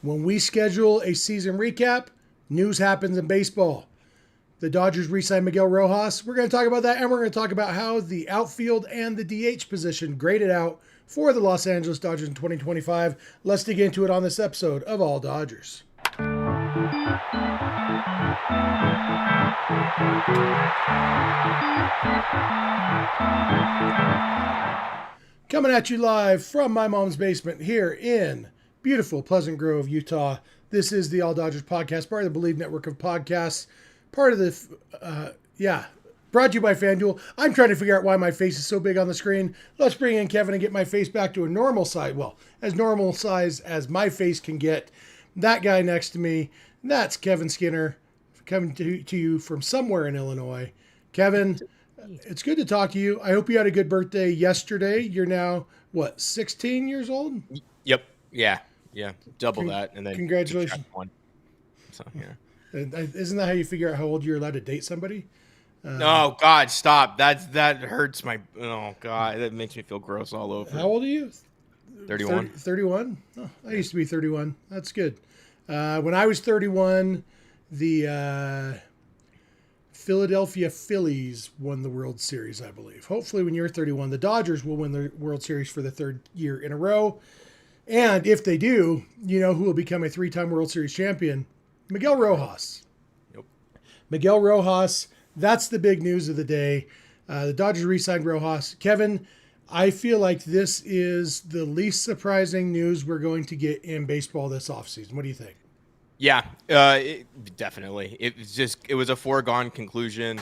When we schedule a season recap, news happens in baseball. The Dodgers re-signed Miguel Rojas. We're going to talk about that, and we're going to talk about how the outfield and the DH position graded out for the Los Angeles Dodgers in 2025. Let's dig into it on this episode of All Dodgers. Coming at you live from my mom's basement here in beautiful Pleasant Grove, Utah. This is the All Dodgers podcast, part of the Bleav Network of podcasts, part of the, brought to you by FanDuel. I'm trying to figure out why my face is so big on the screen. Let's bring in Kevin and get my face back to a normal size. Well, as normal size as my face can get. That guy next to me, that's Kevin Skinner, coming to you from somewhere in Illinois. Kevin, it's good to talk to you. I hope you had a good birthday yesterday. You're now, 16 years old? Yep. Yeah. Double that. And then congratulations. One. So, yeah. Isn't that how you figure out how old you're allowed to date somebody? Oh God, stop. That hurts my, oh God, that makes me feel gross all over. How old are you? 31. 31? Oh, I used to be 31. That's good. When I was 31, the Philadelphia Phillies won the World Series, I believe. Hopefully when you're 31, the Dodgers will win the World Series for the third year in a row. And if they do, you know who will become a three-time World Series champion? Miguel Rojas. Yep. Miguel Rojas, that's the big news of the day. The Dodgers re-signed Rojas. Kevin, I feel like this is the least surprising news we're going to get in baseball this offseason. What do you think? Yeah, definitely. It was a foregone conclusion.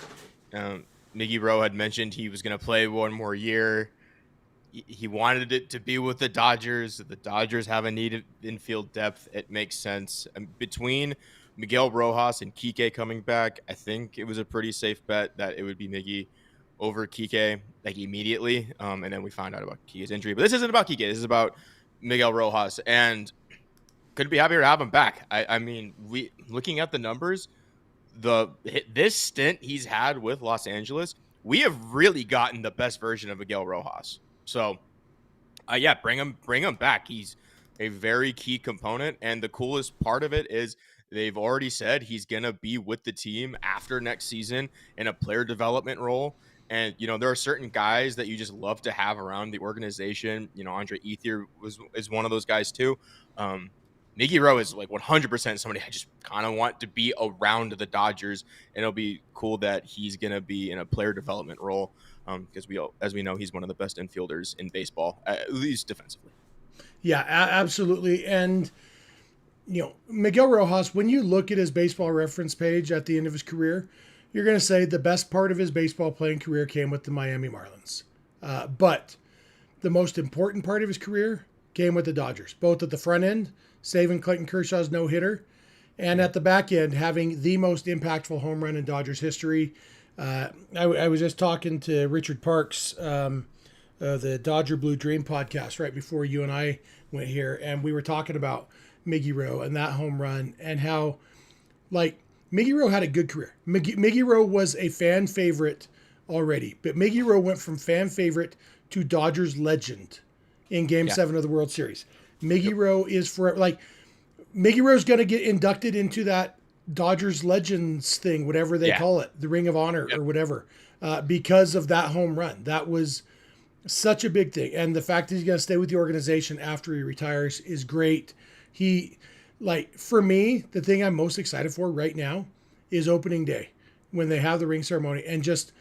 Miggy Rowe had mentioned he was going to play one more year. He wanted it to be with the Dodgers. The Dodgers have a need of infield depth. It makes sense. Between Miguel Rojas and Kike coming back, I think it was a pretty safe bet that it would be Miggy over Kike, like immediately. And then we found out about Kike's injury. But this isn't about Kike. This is about Miguel Rojas. And couldn't be happier to have him back. I mean, looking at the numbers, this stint he's had with Los Angeles, we have really gotten the best version of Miguel Rojas. So, bring him back. He's a very key component, and the coolest part of it is they've already said he's gonna be with the team after next season in a player development role. And there are certain guys that you just love to have around the organization. Andre Ethier is one of those guys too. Miggy Rowe is like 100% somebody I just kind of want to be around the Dodgers, and it'll be cool that he's going to be in a player development role because as we know, he's one of the best infielders in baseball, at least defensively. Yeah, absolutely. And, Miguel Rojas, when you look at his baseball reference page at the end of his career, you're going to say the best part of his baseball playing career came with the Miami Marlins. But the most important part of his career came with the Dodgers, both at the front end, saving Clayton Kershaw's no-hitter, and at the back end, having the most impactful home run in Dodgers history. I was just talking to Richard Parks, the Dodger Blue Dream podcast, right before you and I went here, and we were talking about Miggy Rowe and that home run and how, Miggy Rowe had a good career. Miggy Rowe was a fan favorite already, but Miggy Rowe went from fan favorite to Dodgers legend in Game 7 of the World Series. Miggy Rowe is forever. Miggy Rowe's going to get inducted into that Dodgers Legends thing, whatever they call it, the Ring of Honor or whatever, because of that home run. That was such a big thing. And the fact that he's going to stay with the organization after he retires is great. For me, the thing I'm most excited for right now is opening day when they have the ring ceremony and just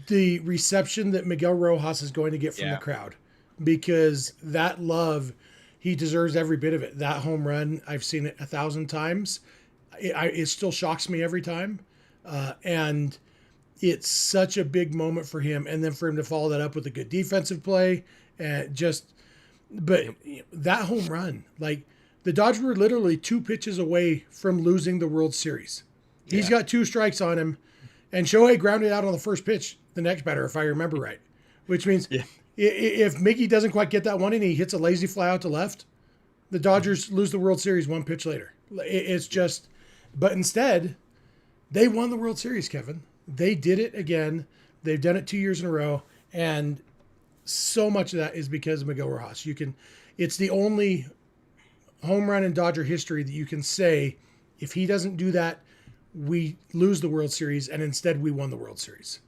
the reception that Miguel Rojas is going to get from the crowd, because that love, he deserves every bit of it. That home run, I've seen it 1,000 times. It still shocks me every time. And it's such a big moment for him. And then for him to follow that up with a good defensive play and that home run, the Dodgers were literally 2 pitches away from losing the World Series. He's got 2 strikes on him, and Shohei grounded out on the first pitch, the next batter, if I remember right, which means if Miggy doesn't quite get that one and he hits a lazy fly out to left, the Dodgers lose the World Series 1 pitch later. It's just, but instead, they won the World Series, Kevin. They did it again. They've done it 2 years in a row, and so much of that is because of Miguel Rojas. It's the only home run in Dodger history that you can say, if he doesn't do that, we lose the World Series, and instead we won the World Series.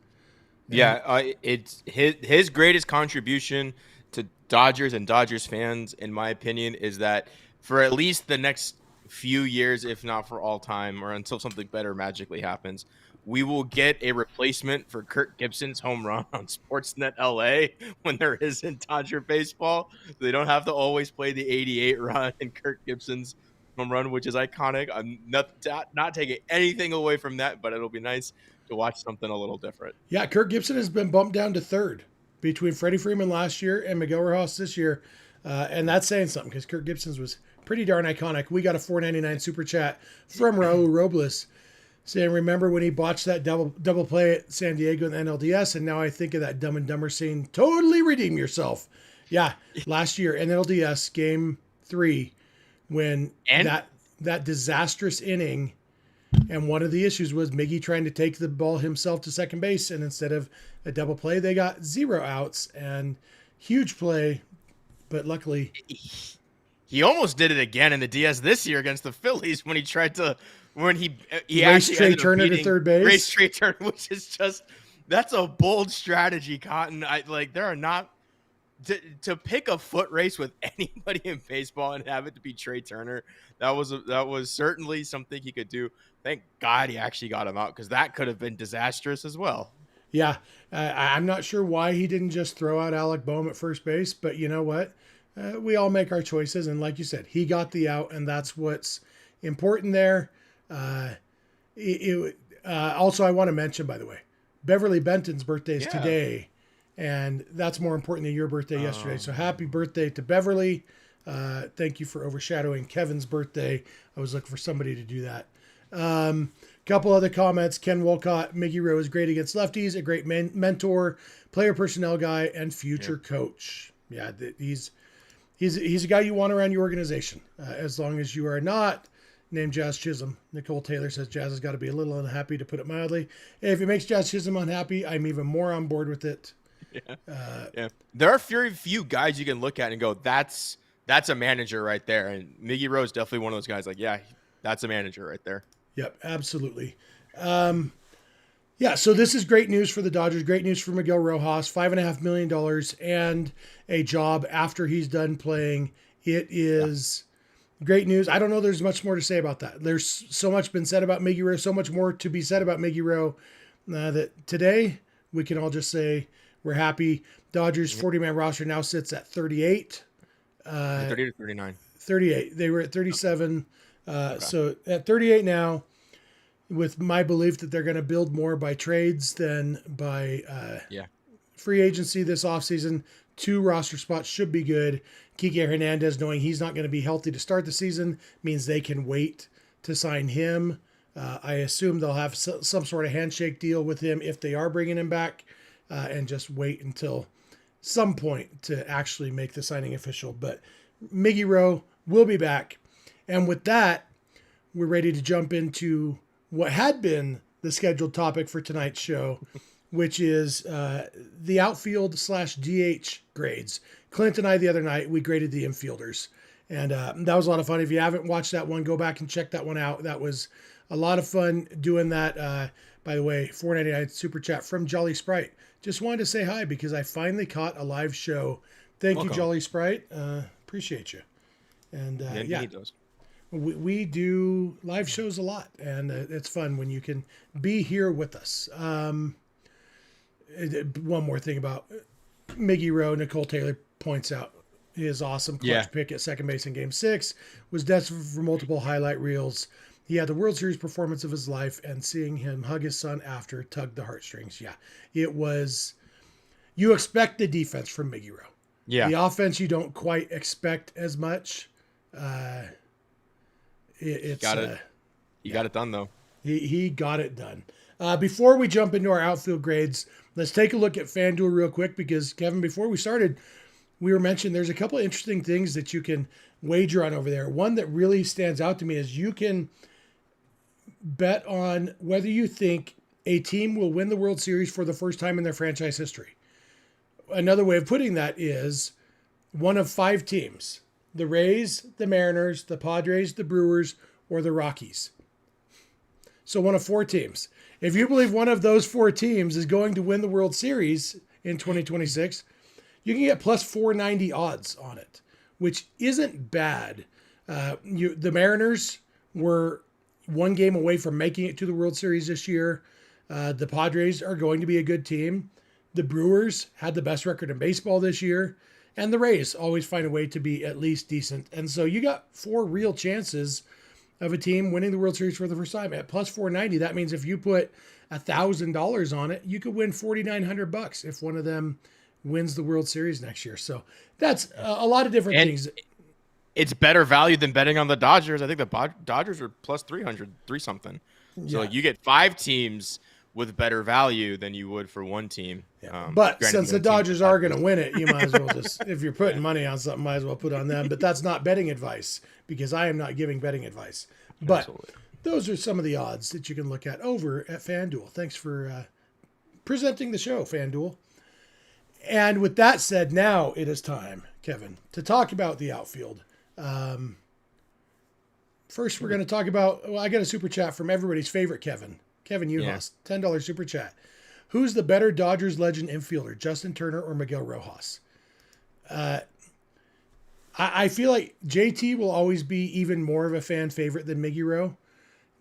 It's his greatest contribution to Dodgers and Dodgers fans, in my opinion, is that for at least the next few years, if not for all time, or until something better magically happens, we will get a replacement for Kirk Gibson's home run on Sportsnet LA when there isn't Dodger baseball. So they don't have to always play the 88 run and Kirk Gibson's home run, which is iconic. I'm not taking anything away from that, but it'll be nice to watch something a little different. Yeah, Kirk Gibson has been bumped down to third between Freddie Freeman last year and Miguel Rojas this year. And that's saying something because Kirk Gibson's was pretty darn iconic. We got a $4.99 super chat from Raul Robles saying, remember when he botched that double play at San Diego in the NLDS? And now I think of that Dumb and Dumber scene. Totally redeem yourself. Yeah, last year, NLDS Game 3, when that disastrous inning. And one of the issues was Miggy trying to take the ball himself to second base. And instead of a double play, they got 0 outs and huge play. But luckily, he almost did it again in the DS this year against the Phillies when he tried to, he raced Trey Turner to third base. Raced Trey Turner, which is just, that's a bold strategy, Cotton. There are not, to pick a foot race with anybody in baseball and have it to be Trey Turner. That was certainly something he could do. Thank God he actually got him out because that could have been disastrous as well. Yeah, I'm not sure why he didn't just throw out Alec Boehm at first base, but you know what? We all make our choices, and like you said, he got the out, and that's what's important there. Also, I want to mention, by the way, Beverly Benton's birthday is today, and that's more important than your birthday yesterday. So happy birthday to Beverly. Thank you for overshadowing Kevin's birthday. I was looking for somebody to do that. Couple other comments. Ken Wolcott, Miggy Rowe is great against lefties, a great mentor, player personnel guy, and future coach. Yeah, he's a guy you want around your organization, as long as you are not named Jazz Chisholm. Nicole Taylor says Jazz has got to be a little unhappy, to put it mildly. If it makes Jazz Chisholm unhappy, I'm even more on board with it. Yeah. There are very few guys you can look at and go, that's a manager right there. And Miggy Rowe is definitely one of those guys like, yeah, that's a manager right there. Yep, absolutely. So this is great news for the Dodgers. Great news for Miguel Rojas, $5.5 million and a job after he's done playing. It is great news. I don't know there's much more to say about that. There's so much been said about Miggy Rowe, so much more to be said about Miggy Rowe, that today we can all just say we're happy. Dodgers 40-man roster now sits at 38. 30 to 39. 38. They were at 37. So at 38 now, with my belief that they're going to build more by trades than by free agency this offseason, 2 roster spots should be good. Teoscar Hernandez, knowing he's not going to be healthy to start the season, means they can wait to sign him. I assume they'll have some sort of handshake deal with him if they are bringing him back, and just wait until some point to actually make the signing official. But Miggy Rowe will be back. And with that, we're ready to jump into what had been the scheduled topic for tonight's show, which is the outfield / DH grades. Clint and I, the other night, we graded the infielders. And that was a lot of fun. If you haven't watched that one, go back and check that one out. That was a lot of fun doing that. By the way, $4.99 super chat from Jolly Sprite. Just wanted to say hi because I finally caught a live show. Thank you, Jolly Sprite. Appreciate you. And we do live shows a lot, and it's fun when you can be here with us. One more thing about Miggy Rowe, Nicole Taylor points out his awesome clutch pick at second base in Game 6 was destined for multiple highlight reels. He had the World Series performance of his life, and seeing him hug his son after tugged the heartstrings. Yeah, it was. You expect the defense from Miggy Rowe. Yeah, the offense you don't quite expect as much. He got it done though. He got it done. Before we jump into our outfield grades, let's take a look at FanDuel real quick because Kevin, before we started, we were mentioning there's a couple of interesting things that you can wager on over there. One that really stands out to me is you can bet on whether you think a team will win the World Series for the first time in their franchise history. Another way of putting that is one of 5 teams the Rays, the Mariners, the Padres, the Brewers, or the Rockies. So one of 4 teams. If you believe one of those 4 teams is going to win the World Series in 2026, you can get plus 490 odds on it, which isn't bad. The Mariners were 1 game away from making it to the World Series this year. The Padres are going to be a good team. The Brewers had the best record in baseball this year. And the Rays always find a way to be at least decent. And so you got 4 real chances of a team winning the World Series for the first time at plus 490. That means if you put $1,000 on it, you could win $4,900 if one of them wins the World Series next year. So that's a lot of different things. It's better value than betting on the Dodgers. I think the Dodgers are plus 300, something. So you get 5 teams with better value than you would for 1 team. Yeah. But since the Dodgers are going to win it, you might as well just, if you're putting money on something, might as well put on them. But that's not betting advice because I am not giving betting advice. But Absolutely. Those are some of the odds that you can look at over at FanDuel. Thanks for presenting the show, FanDuel. And with that said, now it is time, Kevin, to talk about the outfield. First, we're going to talk about, I got a super chat from everybody's favorite Kevin Uhas, $10 super chat. Who's the better Dodgers legend infielder, Justin Turner or Miguel Rojas? I feel like JT will always be even more of a fan favorite than Miggy Rowe.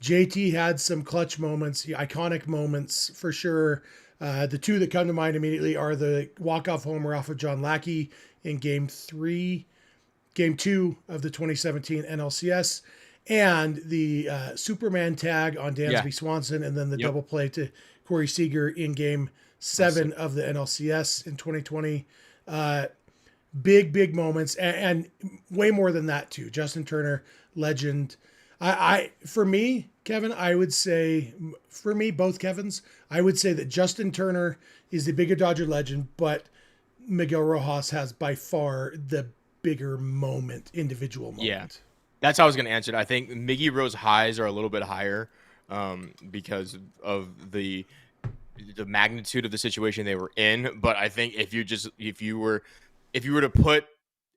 JT had some clutch moments, iconic moments for sure. The 2 that come to mind immediately are the walk-off homer off of John Lackey in Game 2 of the 2017 NLCS, and the Superman tag on Dansby Swanson, and then the double play to Corey Seager in Game 7 of the NLCS in 2020. Big moments, and way more than that too. Justin Turner, legend. For me, Kevin, I would say, for me, both Kevins, I would say that Justin Turner is the bigger Dodger legend, but Miguel Rojas has by far the bigger individual moment. Yeah, that's how I was going to answer it. I think Miggy Rowe's highs are a little bit higher because of the magnitude of the situation they were in. But I think if you were to put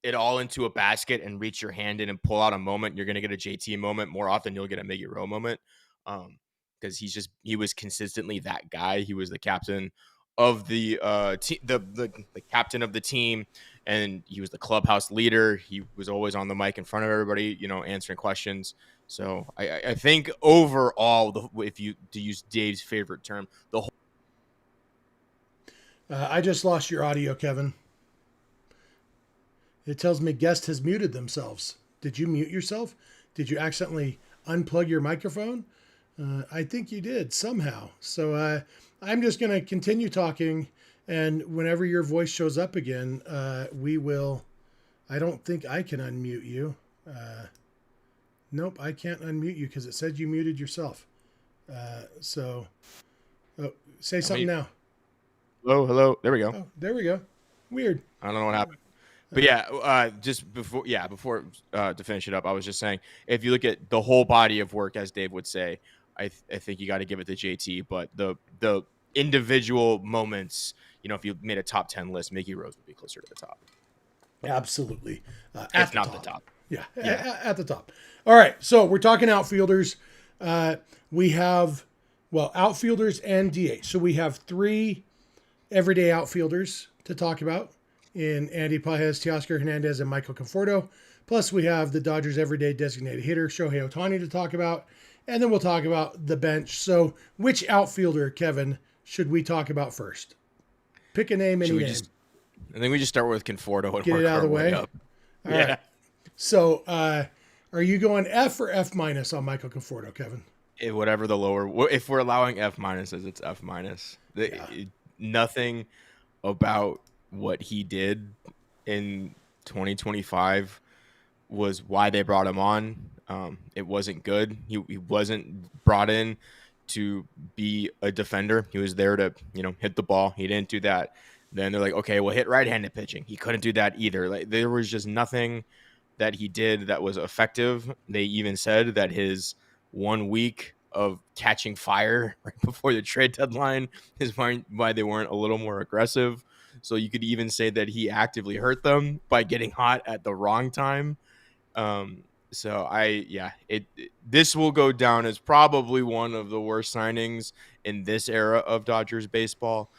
it all into a basket and reach your hand in and pull out a moment, you're going to get a JT moment more often. You'll get a Miggy Rowe moment because he was consistently that guy. He was the captain of the captain of the team, and he was the clubhouse leader. He was always on the mic in front of everybody, answering questions. So I think overall, if you to use Dave's favorite term, the whole. I just lost your audio, Kevin. It tells me guest has muted themselves. Did you mute yourself? Did you accidentally unplug your microphone? I think you did somehow. So I'm just going to continue talking. And whenever your voice shows up again, we will. I don't think I can unmute you. Nope, I can't unmute you because it said you muted yourself. Say something now. Hello. There we go. Oh, there we go. Weird. I don't know what happened. But just before to finish it up, I was just saying, if you look at the whole body of work, as Dave would say, I think you got to give it to JT. But the individual moments, if you made a top 10 list, Miggy Rowe would be closer to the top. Absolutely. If not the top. Yeah, at the top. All right, so we're talking outfielders. We have, outfielders and DH. So we have 3 everyday outfielders to talk about in Andy Pages, Teoscar Hernandez, and Michael Conforto. Plus, we have the Dodgers' everyday designated hitter, Shohei Ohtani, to talk about. And then we'll talk about the bench. So which outfielder, Kevin, should we talk about first? Pick a name, any name. I think we just start with Conforto and get it out of the way. All right. So are you going F or F minus on Michael Conforto, Kevin? Whatever the lower. If we're allowing F minuses, it's F minus. Nothing about what he did in 2025 was why they brought him on. It wasn't good. He wasn't brought in to be a defender. He was there to, hit the ball. He didn't do that. Then they're like, okay, well, hit right-handed pitching. He couldn't do that either. Like, there was just nothing that he did that was effective. They even said that his 1 week of catching fire right before the trade deadline is why they weren't a little more aggressive. So you could even say that he actively hurt them by getting hot at the wrong time. So this will go down as probably one of the worst signings in this era of Dodgers baseball.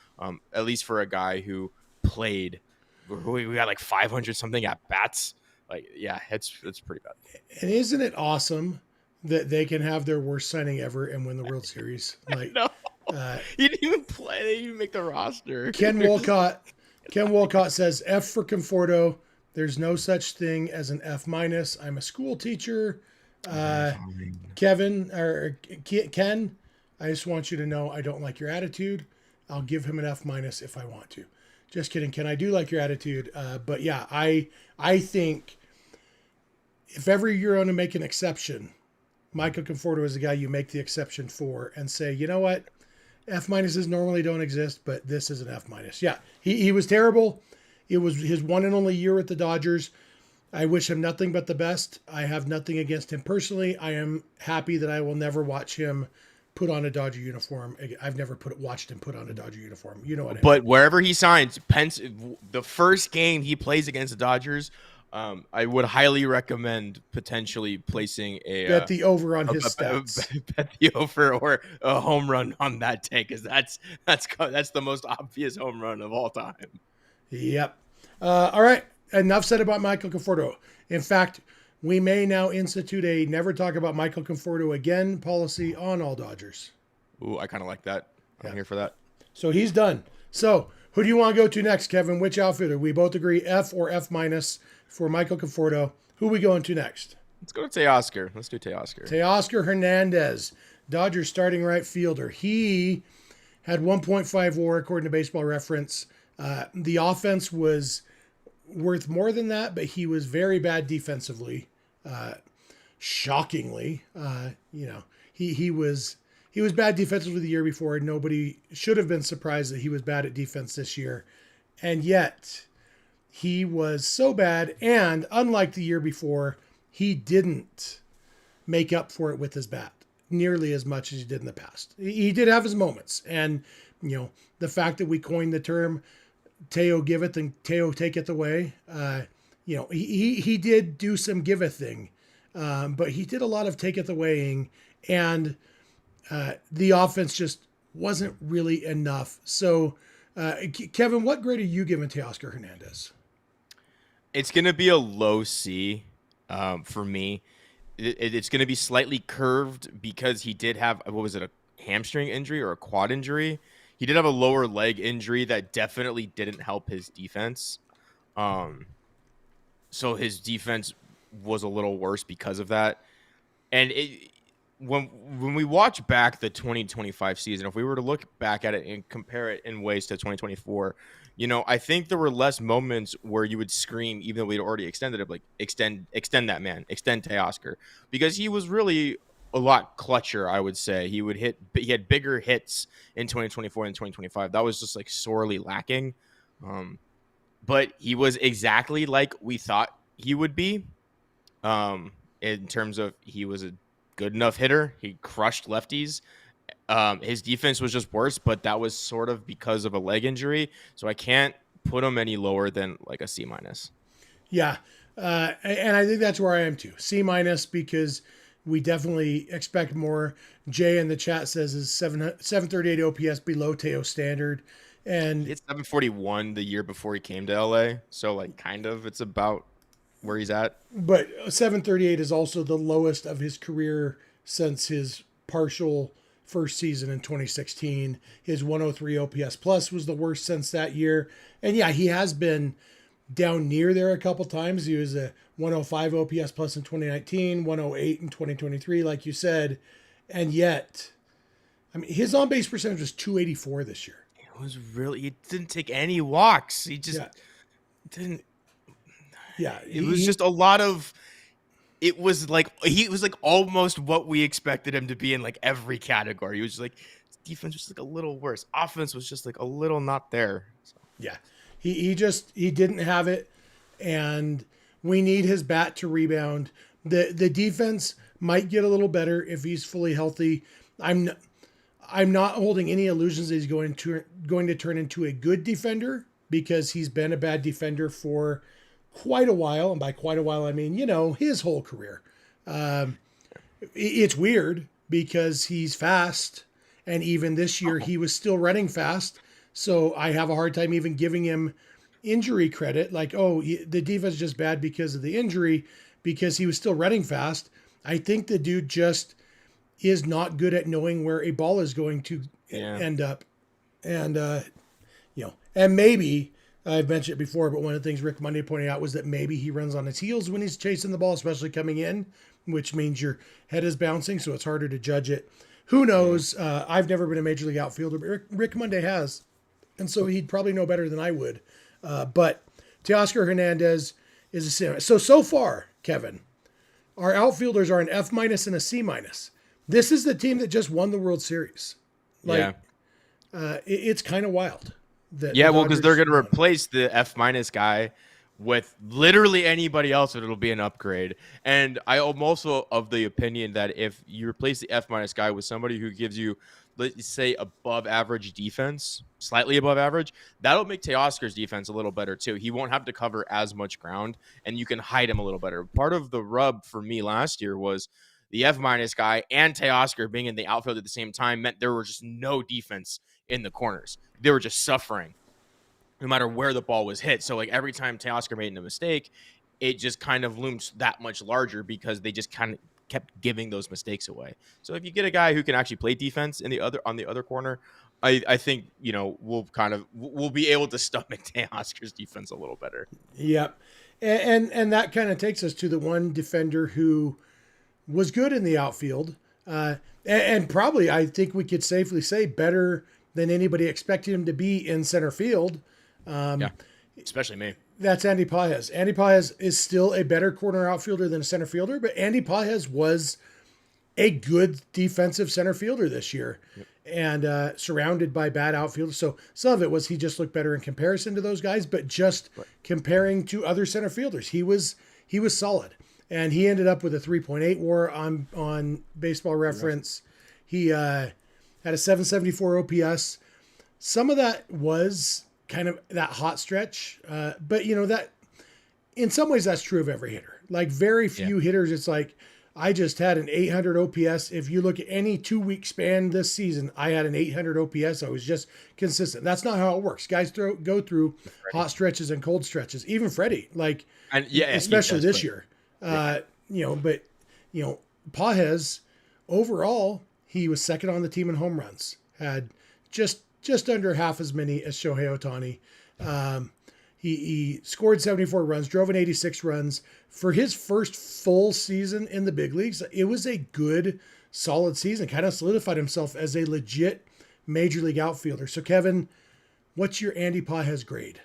At least for a guy who played, we got like 500 something at bats. Like, yeah, it's pretty bad. And isn't it awesome that they can have their worst signing ever and win the World Series? Like, No, he didn't even play. They didn't even make the roster. Ken Walcott says F for Conforto. There's no such thing as an F minus. I'm a school teacher. Ken, I just want you to know I don't like your attitude. I'll give him an F minus if I want to. Just kidding, Ken. I do like your attitude. But yeah, I think if ever you're going to make an exception, Michael Conforto is the guy you make the exception for and say, you know what? F minuses normally don't exist, but this is an F minus. Yeah, he was terrible. It was his one and only year with the Dodgers. I wish him nothing but the best. I have nothing against him personally. I am happy that I will never watch him put on a Dodger uniform. I've never watched him put on a Dodger uniform. You know what I mean? But wherever he signs, the first game he plays against the Dodgers, I would highly recommend potentially placing a bet the over on his stats. Bet the over or a home run on that take, because that's the most obvious home run of all time. Yep. All right. Enough said about Michael Conforto. In fact, we may now institute a never talk about Michael Conforto again policy on all Dodgers. Ooh, I kind of like that. I'm here for that. So he's done. So who do you want to go to next, Kevin? Which outfielder? We both agree F or F minus for Michael Conforto. Who are we going to next? Let's go to Teoscar. Let's do Teoscar. Teoscar Hernandez, Dodgers starting right fielder. He had 1.5 WAR according to Baseball Reference. The offense was worth more than that, but he was very bad defensively. Shockingly, he was bad defensively the year before. Nobody should have been surprised that he was bad at defense this year, and yet he was so bad. And unlike the year before, he didn't make up for it with his bat nearly as much as he did in the past. He did have his moments, and the fact that we coined the term Teo giveth and Teo taketh away. He did do some giveth thing, but he did a lot of taketh awaying, and the offense just wasn't really enough. So, Kevin, what grade are you giving Teoscar Hernandez? It's going to be a low C for me. It's going to be slightly curved because he did have, what was it, a hamstring injury or a quad injury? He did have a lower leg injury that definitely didn't help his defense. So his defense was a little worse because of that. And when we watch back the 2025 season, if we were to look back at it and compare it in ways to 2024, I think there were less moments where you would scream, even though we'd already extended it, like extend that man, extend Teoscar, because he was really a lot clutcher, I would say. He had bigger hits in 2024 and 2025. That was just like sorely lacking. But he was exactly like we thought he would be. In terms of, he was a good enough hitter. He crushed lefties. His defense was just worse, but that was sort of because of a leg injury. So I can't put him any lower than like a C minus. Yeah. And I think that's where I am too. C minus, because we definitely expect more. Jay in the chat says is 738 OPS below Teo standard. And it's 741 the year before he came to LA. So like kind of it's about where he's at. But 738 is also the lowest of his career since his partial first season in 2016. His 103 OPS plus was the worst since that year. And yeah, he has been down near there a couple times. He was a 105 OPS plus in 2019, 108 in 2023, like you said. And yet, I mean, his on-base percentage was 284 this year. It was really, he didn't take any walks. He just didn't. Yeah. It was just a lot of, it was like, he was like almost what we expected him to be in like every category. He was just like, defense was like a little worse. Offense was just like a little not there. So. Yeah. He didn't have it, and we need his bat to rebound. The defense might get a little better if he's fully healthy. I'm not holding any illusions that he's going to turn into a good defender, because he's been a bad defender for quite a while, and by quite a while I mean his whole career. Um, it's weird because he's fast, and even this year he was still running fast. So I have a hard time even giving him injury credit. Like, oh, the defense is just bad because of the injury, because he was still running fast. I think the dude just is not good at knowing where a ball is going to end up. And, and maybe I've mentioned it before, but one of the things Rick Monday pointed out was that maybe he runs on his heels when he's chasing the ball, especially coming in, which means your head is bouncing, so it's harder to judge it. Who knows? I've never been a major league outfielder, but Rick Monday has, and so he'd probably know better than I would. But Teoscar Hernandez is a C. So far, Kevin, our outfielders are an F- and a C-. This is the team that just won the World Series. It's kind of wild. Because they're going to replace the F- guy with literally anybody else, and it'll be an upgrade. And I am also of the opinion that if you replace the F- guy with somebody who gives you, let's say, above average defense, slightly above average, that'll make Teoscar's defense a little better too. He won't have to cover as much ground, and you can hide him a little better. Part of the rub for me last year was the F- guy and Teoscar being in the outfield at the same time meant there was just no defense in the corners. They were just suffering no matter where the ball was hit. So like every time Teoscar made a mistake, it just kind of looms that much larger because they just kind of kept giving those mistakes away. So if you get a guy who can actually play defense on the other corner, I think we'll be able to stomach Teoscar's defense a little better. Yep. And that kind of takes us to the one defender who was good in the outfield, and probably I think we could safely say better than anybody expected him to be in center field. Especially me. That's Andy Pages. Andy Pages is still a better corner outfielder than a center fielder, but Andy Pages was a good defensive center fielder this year, and surrounded by bad outfielders. So some of it was he just looked better in comparison to those guys, but just comparing to other center fielders, he was solid. And he ended up with a 3.8 WAR on Baseball Reference. He had a 774 OPS. Some of that was kind of that hot stretch, but that in some ways that's true of every hitter. Like very few hitters, it's like I just had an 800 OPS. If you look at any 2-week span this season, I had an 800 OPS. I was just consistent. That's not how it works. Guys go through hot stretches and cold stretches. Even Freddie, especially this year. But Pages overall, he was second on the team in home runs. Had just under half as many as Shohei Ohtani. He scored 74 runs, drove in 86 runs. For his first full season in the big leagues, it was a good, solid season. Kind of solidified himself as a legit major league outfielder. So, Kevin, what's your Andy Pages grade?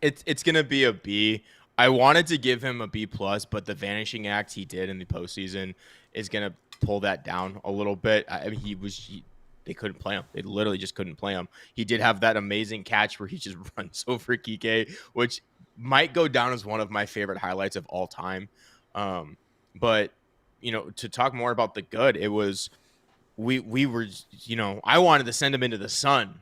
It's going to be a B. I wanted to give him a B+, but the vanishing act he did in the postseason is going to pull that down a little bit. I mean, they couldn't play him. They literally just couldn't play him. He did have that amazing catch where he just runs over Kike, which might go down as one of my favorite highlights of all time. But, to talk more about the good, it was we were, I wanted to send him into the sun,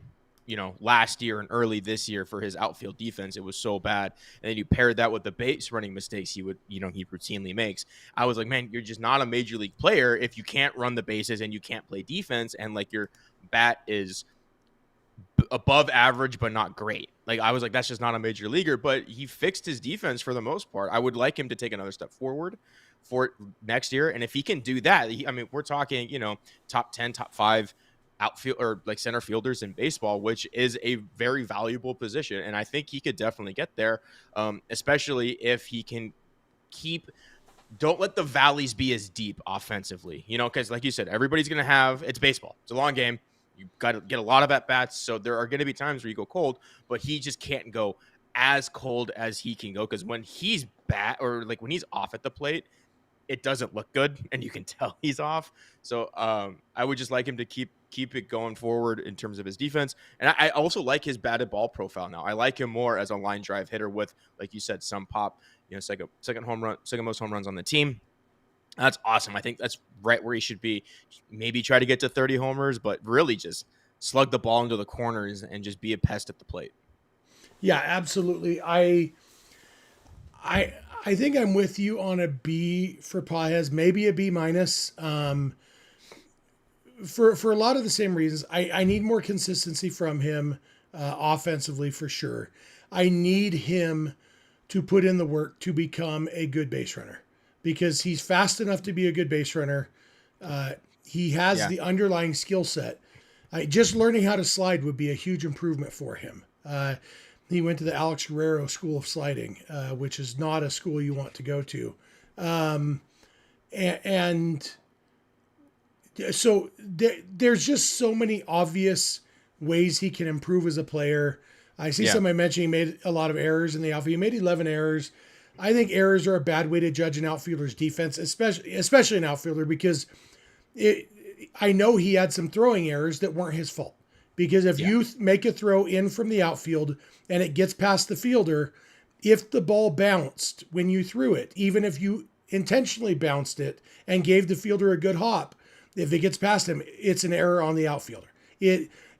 last year and early this year for his outfield defense. It was so bad. And then you paired that with the base running mistakes he routinely makes. I was like, man, you're just not a major league player if you can't run the bases and you can't play defense. And like your bat is above average, but not great. Like I was like, that's just not a major leaguer, but he fixed his defense for the most part. I would like him to take another step forward for next year. And if he can do that, we're talking, top 10, top 5 outfield or like center fielders in baseball, which is a very valuable position. And I think he could definitely get there, especially if he can don't let the valleys be as deep offensively, because like you said, everybody's going to it's baseball. It's a long game. You got to get a lot of at-bats. So there are going to be times where you go cold, but he just can't go as cold as he can go. Because when he's when he's off at the plate, it doesn't look good and you can tell he's off. So I would just like him to keep it going forward in terms of his defense. And I also like his batted ball profile now. I like him more as a line drive hitter with, like you said, some pop, second most home runs on the team. That's awesome. I think that's right where he should be. Maybe try to get to 30 homers, but really just slug the ball into the corners and just be a pest at the plate. Yeah, absolutely. I think I'm with you on a B for Paez, maybe a B minus. For a lot of the same reasons. I need more consistency from him offensively for sure. I need him to put in the work to become a good base runner because he's fast enough to be a good base runner. He has the underlying skill set. Just learning how to slide would be a huge improvement for him. He went to the Alex Guerrero School of Sliding, which is not a school you want to go to. And so there's just so many obvious ways he can improve as a player. I see somebody mentioning he made a lot of errors in the outfield. He made 11 errors. I think errors are a bad way to judge an outfielder's defense, especially an outfielder, because I know he had some throwing errors that weren't his fault. Because if you make a throw in from the outfield and it gets past the fielder, if the ball bounced when you threw it, even if you intentionally bounced it and gave the fielder a good hop, if it gets past him, it's an error on the outfielder.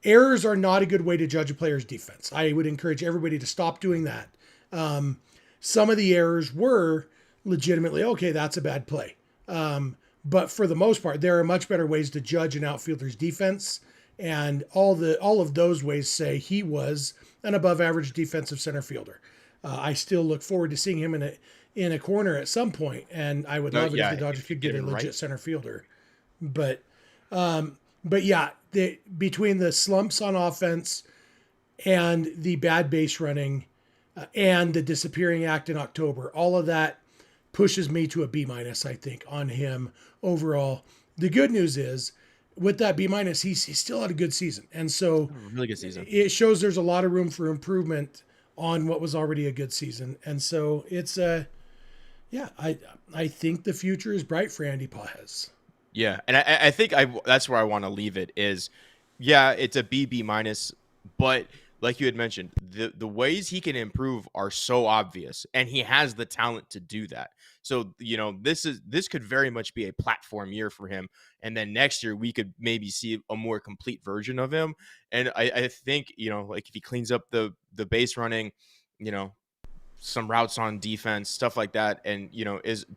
Errors are not a good way to judge a player's defense. I would encourage everybody to stop doing that. Some of the errors were legitimately, okay, that's a bad play. But for the most part, there are much better ways to judge an outfielder's defense. And all of those ways say he was an above average defensive center fielder. I still look forward to seeing him in a corner at some point, and I would love it if the Dodgers could get a legit center fielder. But yeah, between the slumps on offense and the bad base running and the disappearing act in October, all of that pushes me to a B minus, I think, on him overall. The good news is, with that B minus, he's still had a good season. And so really good season. It shows there's a lot of room for improvement on what was already a good season. And so it's I think the future is bright for Andy Paez. Yeah. And I think that's where I want to leave it is, it's a B minus, but like you had mentioned, the ways he can improve are so obvious, and he has the talent to do that. So, this could very much be a platform year for him. And then next year we could maybe see a more complete version of him. And I think, like if he cleans up the base running, some routes on defense, stuff like that, and,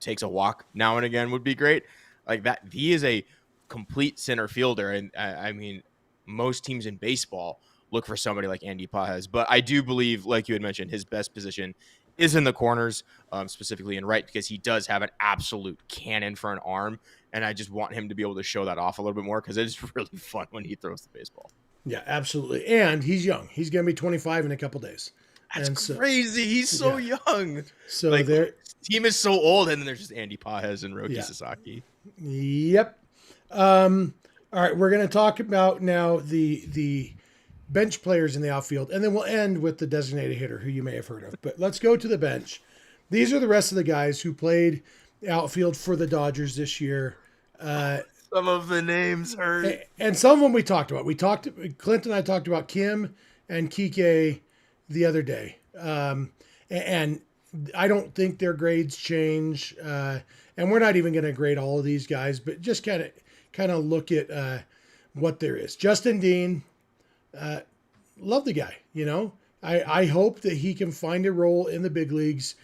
takes a walk now and again would be great. Like that, he is a complete center fielder. And I mean, most teams in baseball look for somebody like Andy Paez. But I do believe, like you had mentioned, his best position is in the corners, specifically in right, because he does have an absolute cannon for an arm. And I just want him to be able to show that off a little bit more, because it's really fun when he throws the baseball. Yeah, absolutely. And he's young. He's going to be 25 in a couple days. That's crazy. He's so young. So their team is so old, and then there's just Andy Paez and Roki Sasaki. Yep. All right, we're going to talk about now the bench players in the outfield, and then we'll end with the designated hitter, who you may have heard of. But let's go to the bench. These are the rest of the guys who played outfield for the Dodgers this year. Some of the names hurt. And some of them we talked about. Clint and I talked about Kim and Kike the other day. And I don't think their grades change. And we're not even going to grade all of these guys, but just kind of look at what there is. Justin Dean, love the guy, I hope that he can find a role in the big leagues,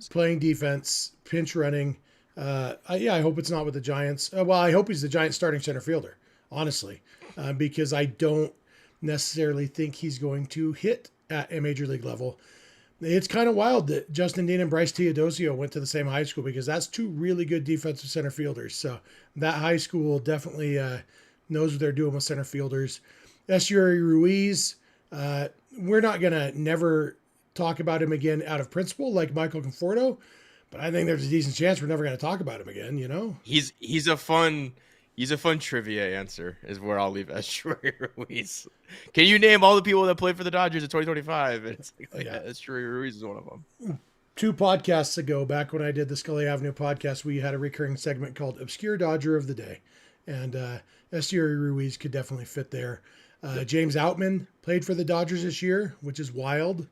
playing defense, pinch running. I hope it's not with the Giants. I hope he's the Giants starting center fielder, honestly, because I don't necessarily think he's going to hit at a major league level. It's kind of wild that Justin Dean and Bryce Teodosio went to the same high school, because that's two really good defensive center fielders. So that high school definitely knows what they're doing with center fielders. Estuary Ruiz, we're not going to never talk about him again out of principle like Michael Conforto, but I think there's a decent chance we're never going to talk about him again, He's a fun trivia answer is where I'll leave Estuary Ruiz. Can you name all the people that played for the Dodgers in 2025? And it's like, Estuary Ruiz is one of them. 2 podcasts ago, back when I did the Scully Avenue podcast, we had a recurring segment called Obscure Dodger of the Day. And Estuary Ruiz could definitely fit there. James Outman played for the Dodgers this year, which is wild.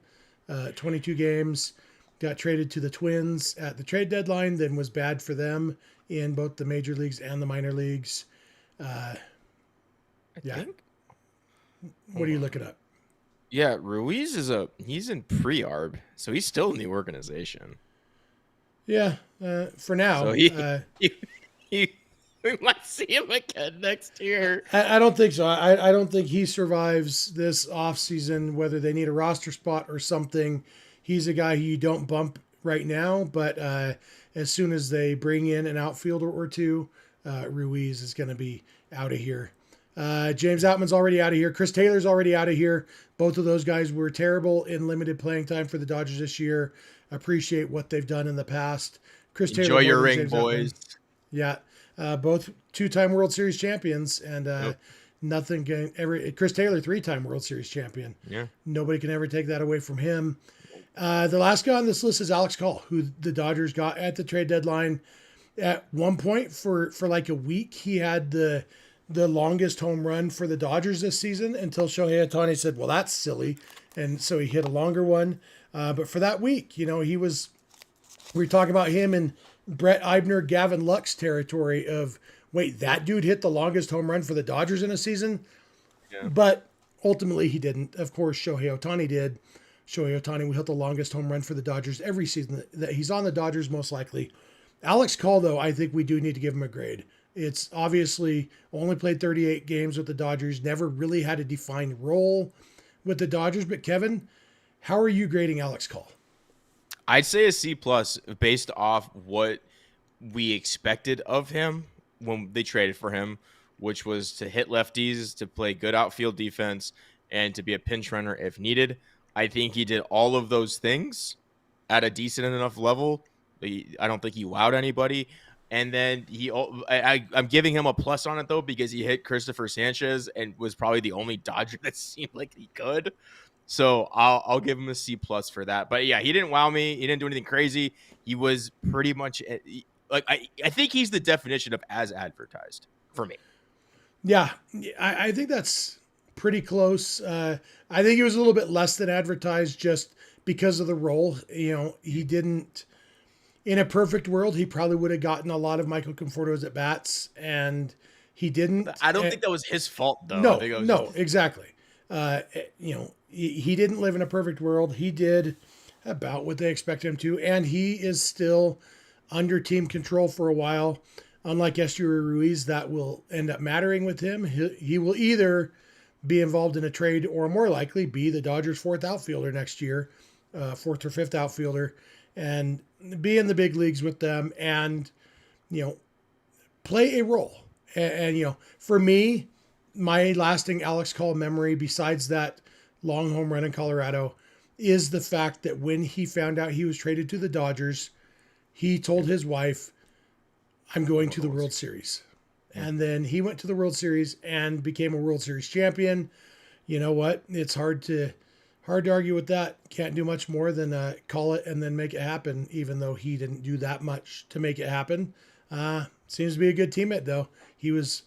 22 games, got traded to the Twins at the trade deadline, then was bad for them in both the major leagues and the minor leagues. I think. What are you looking up? Yeah, Ruiz he's in pre-arb, so he's still in the organization. Yeah, for So now. he, he we might see him again next year. I don't think so. I don't think he survives this offseason, whether they need a roster spot or something. He's a guy who you don't bump right now, but as soon as they bring in an outfielder or two, Ruiz is going to be out of here. James Outman's already out of here. Chris Taylor's already out of here. Both of those guys were terrible in limited playing time for the Dodgers this year. Appreciate what they've done in the past. Chris Enjoy Taylor more your than ring, James Outman. boys. Yeah, both two-time World Series champions, and Yep. nothing can ever. Chris Taylor, three-time World Series champion. Yeah. Nobody can ever take that away from him. The last guy on this list is Alex Call, who the Dodgers got at the trade deadline. At one point, for like a week, he had the longest home run for the Dodgers this season until Shohei Ohtani said, "Well, that's silly," and so he hit a longer one. But for that week, he was. We were talking about him in Brett Eibner, Gavin Lux territory of, wait, that dude hit the longest home run for the Dodgers in a season? Yeah. But ultimately he didn't. Of course, Shohei Ohtani did. Shohei Ohtani will hit the longest home run for the Dodgers every season that he's on the Dodgers, most likely. Alex Call, though, I think we do need to give him a grade. It's obviously only played 38 games with the Dodgers, never really had a defined role with the Dodgers. But Kevin, how are you grading Alex Call? I'd say a C plus based off what we expected of him when they traded for him, which was to hit lefties, to play good outfield defense, and to be a pinch runner if needed. I think he did all of those things at a decent enough level. I don't think he wowed anybody. And then I'm giving him a plus on it, though, because he hit Christopher Sanchez and was probably the only Dodger that seemed like he could. So I'll give him a C plus for that. But yeah, he didn't wow me. He didn't do anything crazy. He was pretty much like I think he's the definition of as advertised for me. Yeah, I think that's pretty close. I think it was a little bit less than advertised just because of the role. He didn't. In a perfect world, he probably would have gotten a lot of Michael Conforto's at bats, and he didn't. I don't think that was his fault, though. No, I think it was no, exactly. He didn't live in a perfect world. He did about what they expected him to, and he is still under team control for a while. Unlike Esteury Ruiz, that will end up mattering with him. He will either be involved in a trade or more likely be the Dodgers' fourth outfielder next year, fourth or fifth outfielder, and be in the big leagues with them and, play a role. And for me, my lasting Alex Call memory, besides that long home run in Colorado, is the fact that when he found out he was traded to the Dodgers, he told his wife, "I'm going to the World Series." And then he went to the World Series and became a World Series champion. You know what? It's hard to argue with that. Can't do much more than call it and then make it happen, even though he didn't do that much to make it happen. Seems to be a good teammate, though. He was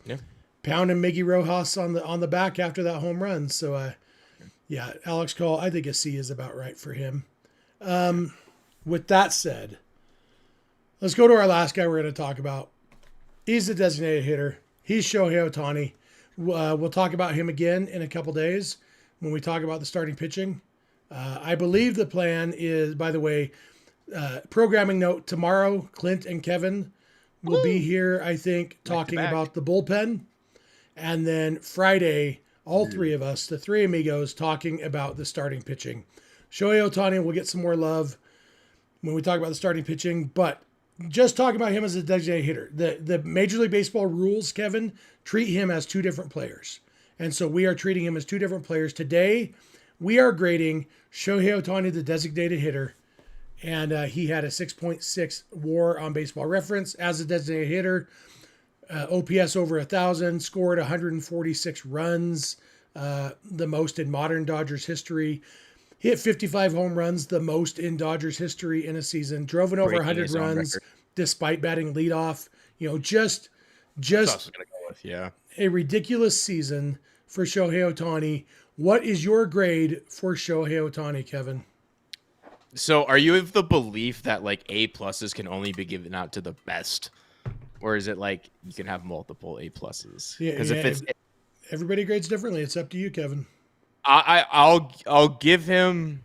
pounding Miggy Rojas on the back after that home run. So, yeah, Alex Call, I think a C is about right for him. With that said, let's go to our last guy we're going to talk about. He's the designated hitter. He's Shohei Ohtani. We'll talk about him again in a couple days when we talk about the starting pitching. I believe the plan is, by the way, programming note, tomorrow, Clint and Kevin will be here, I think, talking about the bullpen. And then Friday, all three of us, the three amigos, talking about the starting pitching. Shohei Ohtani will get some more love when we talk about the starting pitching, but just talking about him as a designated hitter. The Major League Baseball rules, Kevin, treat him as two different players. And so we are treating him as two different players. Today, we are grading Shohei Ohtani, the designated hitter, and he had a 6.6 WAR on Baseball Reference as a designated hitter. OPS over 1,000, scored 146 runs, the most in modern Dodgers history. Hit 55 home runs, the most in Dodgers history in a season. Drove in over 100 runs despite batting leadoff. Just a ridiculous season for Shohei Ohtani. What is your grade for Shohei Ohtani, Kevin? So are you of the belief that like A pluses can only be given out to the best? Or is it like you can have multiple A pluses? Yeah, if everybody grades differently. It's up to you, Kevin. I'll give him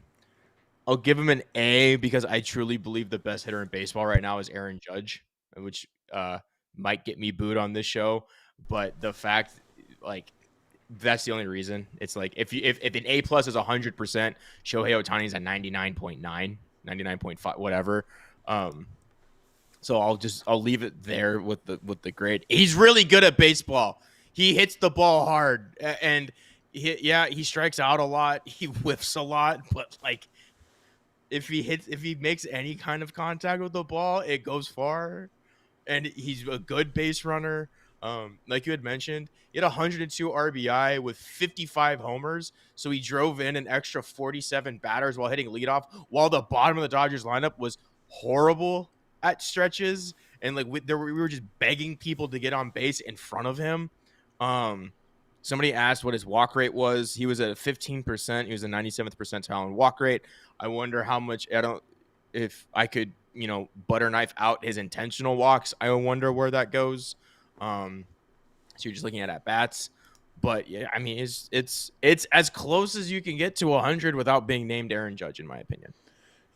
an A because I truly believe the best hitter in baseball right now is Aaron Judge, which might get me booed on this show. But the fact, like, that's the only reason. It's like if an A plus is 100%, Shohei Ohtani's at 99.9, 99.5, whatever. So I'll leave it there with the grade. He's really good at baseball. He hits the ball hard, and he strikes out a lot. He whiffs a lot, but like if he makes any kind of contact with the ball, it goes far. And he's a good base runner. Like you had mentioned, he had 102 RBI with 55 homers. So he drove in an extra 47 batters while hitting leadoff, while the bottom of the Dodgers lineup was horrible at stretches. And like we were just begging people to get on base in front of him. Somebody asked what his walk rate was. He was at 15%. He was a 97th percentile in walk rate. I wonder how much, if I could, butter knife out his intentional walks. I wonder where that goes. So you're just looking at bats, but yeah, I mean, it's as close as you can get to 100 without being named Aaron Judge, in my opinion.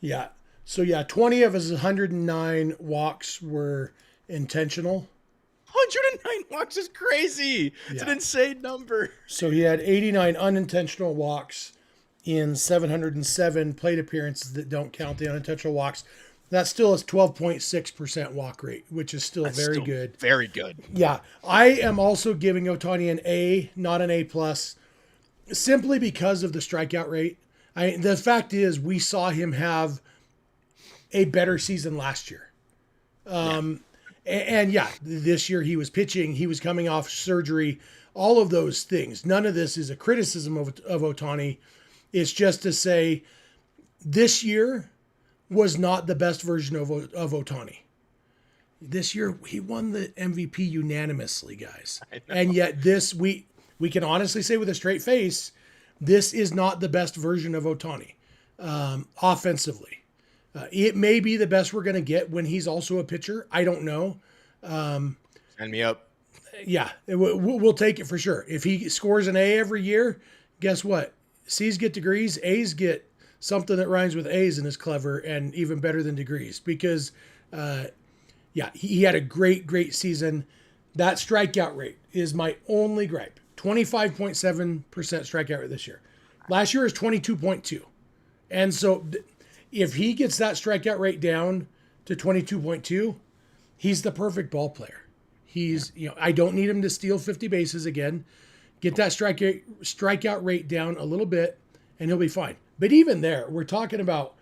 Yeah. So yeah, 20 of his 109 walks were intentional. 109 walks is crazy. It's an insane number. So he had 89 unintentional walks in 707 plate appearances that don't count the unintentional walks. That still is 12.6% walk rate, which is still very good. Very good. Yeah. I am also giving Ohtani an A, not an A+, simply because of the strikeout rate. The fact is, we saw him have a better season last year. And yeah, this year he was pitching, he was coming off surgery, all of those things. None of this is a criticism of Ohtani. It's just to say this year was not the best version of Ohtani. This year he won the MVP unanimously, guys. And yet this, we can honestly say with a straight face, this is not the best version of Ohtani offensively. It may be the best we're going to get when he's also a pitcher. I don't know. Sign me up. Yeah, we'll take it for sure. If he scores an A every year, guess what? C's get degrees, A's get something that rhymes with A's and is clever and even better than degrees because, he had a great season. That strikeout rate is my only gripe. 25.7% strikeout rate this year. Last year was 22.2. And so if he gets that strikeout rate down to 22.2, he's the perfect ball player. He's, I don't need him to steal 50 bases again. Get that strikeout rate down a little bit, and he'll be fine. But even there, we're talking about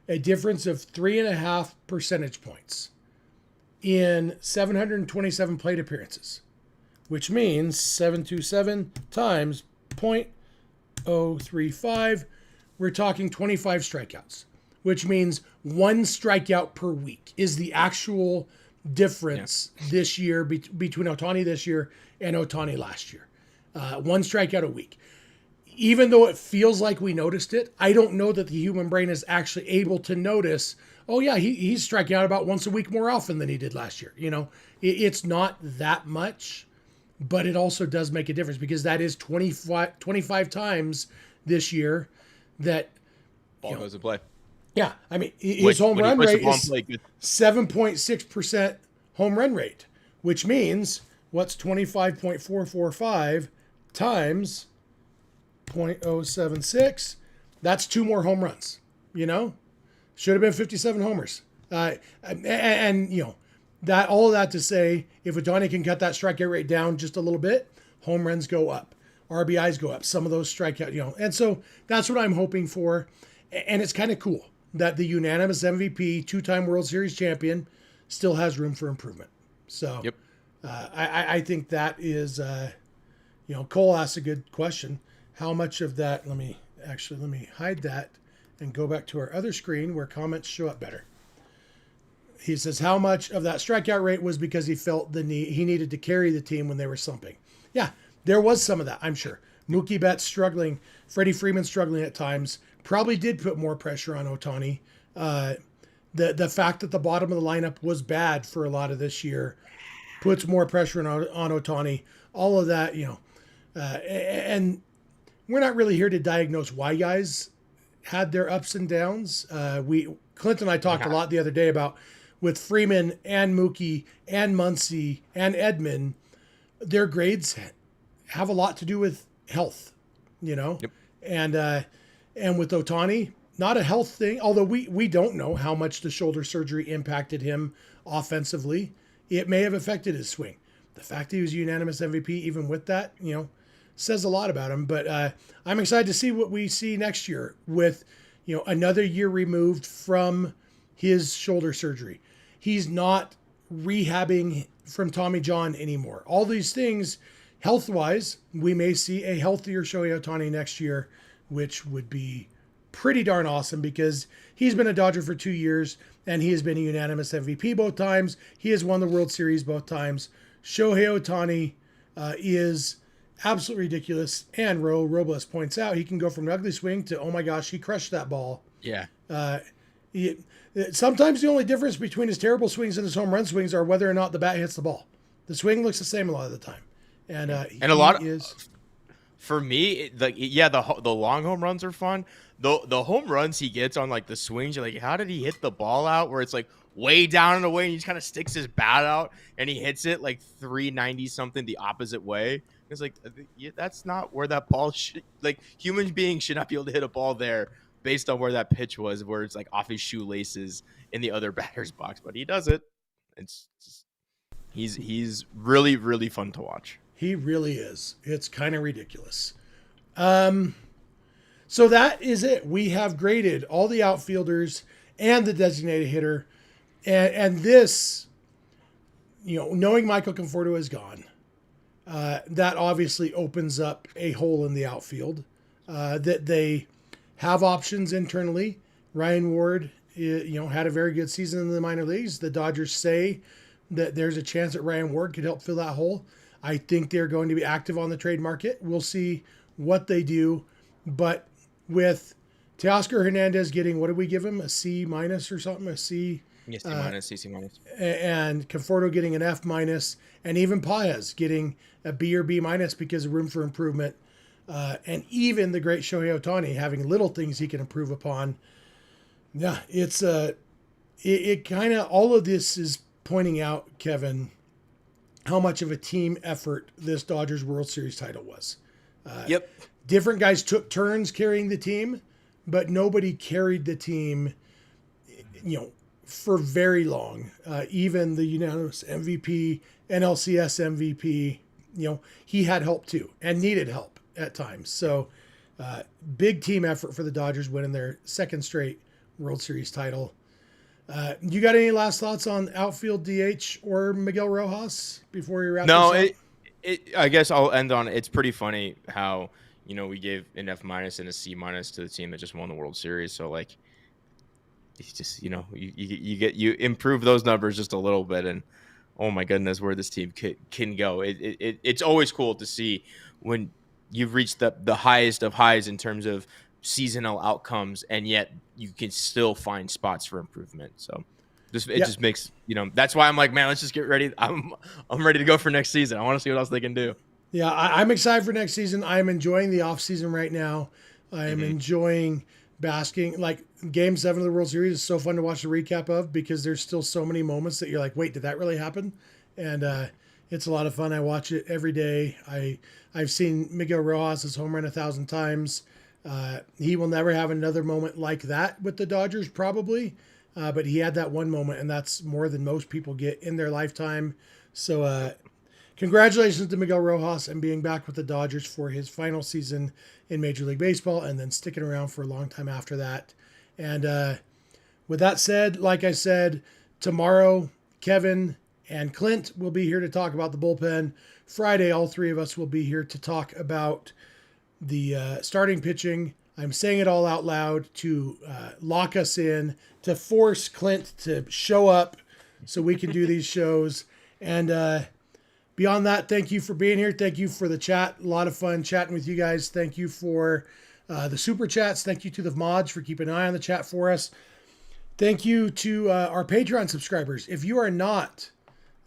a difference of 3.5 percentage points in 727 plate appearances, which means 727 times 0.035. We're talking 25 strikeouts, which means 1 strikeout per week is the actual difference this year between Ohtani this year and Ohtani last year. 1 strikeout a week. Even though it feels like we noticed it, I don't know that the human brain is actually able to notice, oh yeah, he's striking out about once a week more often than he did last year. It's not that much, but it also does make a difference because that is 25 times this year that ball goes to play. Yeah, I mean, his home run rate is 7.6% home run rate, which means what's 25.445 times 0.076? That's 2 more home runs, Should have been 57 homers. That all of that to say, if Ohtani can cut that strikeout rate down just a little bit, home runs go up, RBIs go up, some of those strikeout, and so that's what I'm hoping for. And it's kind of cool that the unanimous MVP, 2-time World Series champion, still has room for improvement. So I think that is, Cole asked a good question. How much of that, let me hide that and go back to our other screen where comments show up better. He says, how much of that strikeout rate was because he felt he needed to carry the team when they were slumping? Yeah, there was some of that, I'm sure. Mookie Betts struggling, Freddie Freeman struggling at times, probably did put more pressure on Ohtani. The fact that the bottom of the lineup was bad for a lot of this year puts more pressure on Ohtani. All of that, and we're not really here to diagnose why guys had their ups and downs. Clint and I talked a lot the other day about with Freeman and Mookie and Muncy and Edman, their grades have a lot to do with health, Yep. And with Ohtani, not a health thing, although we don't know how much the shoulder surgery impacted him offensively. It may have affected his swing. The fact that he was unanimous MVP, even with that, says a lot about him. But I'm excited to see what we see next year with, another year removed from his shoulder surgery. He's not rehabbing from Tommy John anymore. All these things, health-wise, we may see a healthier Shohei Ohtani next year, which would be pretty darn awesome because he's been a Dodger for 2 years and he has been a unanimous MVP both times. He has won the World Series both times. Shohei Ohtani is absolutely ridiculous. And Robles points out he can go from an ugly swing to, oh my gosh, he crushed that ball. Yeah. Sometimes the only difference between his terrible swings and his home run swings are whether or not the bat hits the ball. The swing looks the same a lot of the time. And a lot for me, the long home runs are fun. The home runs he gets on like the swings, you're like, how did he hit the ball out? Where it's like way down and away, and he just kind of sticks his bat out and he hits it like 390 something the opposite way. It's like that's not where that ball should. Like human beings should not be able to hit a ball there based on where that pitch was, where it's like off his shoelaces in the other batter's box. But he does it. It's just, he's really, really fun to watch. He really is. It's kind of ridiculous. So that is it. We have graded all the outfielders and the designated hitter. And this, knowing Michael Conforto is gone, that obviously opens up a hole in the outfield. That they have options internally. Ryan Ward, had a very good season in the minor leagues. The Dodgers say that there's a chance that Ryan Ward could help fill that hole. I think they're going to be active on the trade market. We'll see what they do. But with Teoscar Hernandez getting, what did we give him? A C minus or something? A C? Yes, C minus, C minus. And Conforto getting an F minus, and even Paez getting a B or B minus because of room for improvement. And even the great Shohei Ohtani having little things he can improve upon. Yeah, it's it kind of, all of this is pointing out, Kevin, how much of a team effort this Dodgers World Series title was. Yep. Different guys took turns carrying the team, but nobody carried the team, for very long. Even the unanimous MVP, NLCS MVP, he had help too and needed help at times. So big team effort for the Dodgers winning their second straight World Series title. You got any last thoughts on outfield DH or Miguel Rojas before you wrap this up? I guess I'll end on, it's pretty funny how, we gave an F minus and a C minus to the team that just won the World Series. So like, it's just, you improve those numbers just a little bit, and oh my goodness, where this team can go. It's always cool to see when you've reached the highest of highs in terms of seasonal outcomes, and yet you can still find spots for improvement. So just makes, that's why I'm like, man, let's just get ready. I'm ready to go for next season. I want to see what else they can do. Yeah, I'm excited for next season. I'm enjoying the off season right now. I am enjoying basking. Like Game 7 of the World Series is so fun to watch the recap of because there's still so many moments that you're like, wait, did that really happen? And it's a lot of fun. I watch it every day. I've seen Miguel Rojas' home run 1,000 times. He will never have another moment like that with the Dodgers, probably. But he had that one moment, and that's more than most people get in their lifetime. So congratulations to Miguel Rojas and being back with the Dodgers for his final season in Major League Baseball and then sticking around for a long time after that. And with that said, like I said, tomorrow, Kevin and Clint will be here to talk about the bullpen. Friday, all three of us will be here to talk about the starting pitching. I'm saying it all out loud to lock us in, to force Clint to show up so we can do these shows. And beyond that, thank you for being here. Thank you for the chat. A lot of fun chatting with you guys. Thank you for the super chats. Thank you to the mods for keeping an eye on the chat for us. Thank you to our Patreon subscribers. If you are not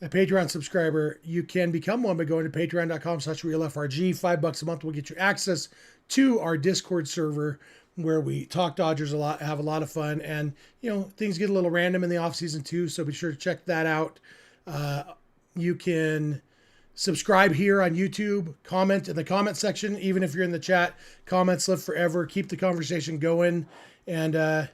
a Patreon subscriber, you can become one by going to patreon.com/realfrg. $5 a month will get you access to our Discord server where we talk Dodgers a lot, have a lot of fun, and things get a little random in the offseason too, so be sure to check that out. You can subscribe here on YouTube, comment in the comment section. Even if you're in the chat, comments live forever. Keep the conversation going. And I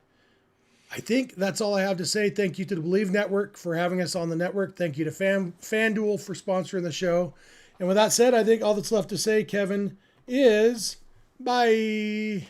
think that's all I have to say. Thank you to the Bleav Network for having us on the network. Thank you to FanDuel for sponsoring the show. And with that said, I think all that's left to say, Kevin, is bye.